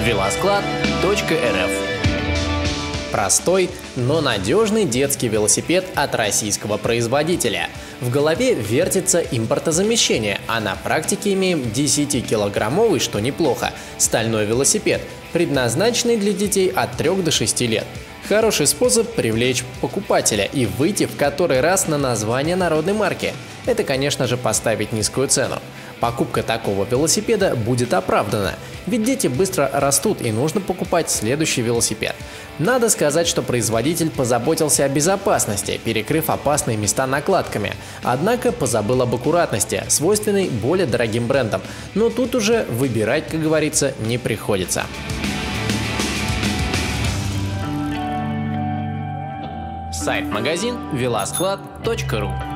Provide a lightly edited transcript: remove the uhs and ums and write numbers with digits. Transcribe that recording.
Велосклад.рф. Простой, но надежный детский велосипед от российского производителя. В голове вертится импортозамещение, а на практике имеем 10-килограммовый, что неплохо, стальной велосипед, предназначенный для детей от 3 до 6 лет. Хороший способ привлечь покупателя и выйти в который раз на название народной марки. Это, конечно же, поставить низкую цену. Покупка такого велосипеда будет оправдана, ведь дети быстро растут и нужно покупать следующий велосипед. Надо сказать, что производитель позаботился о безопасности, перекрыв опасные места накладками, однако позабыл об аккуратности, свойственной более дорогим брендам, но тут уже выбирать, как говорится, не приходится. Сайт-магазин велосклад.ру.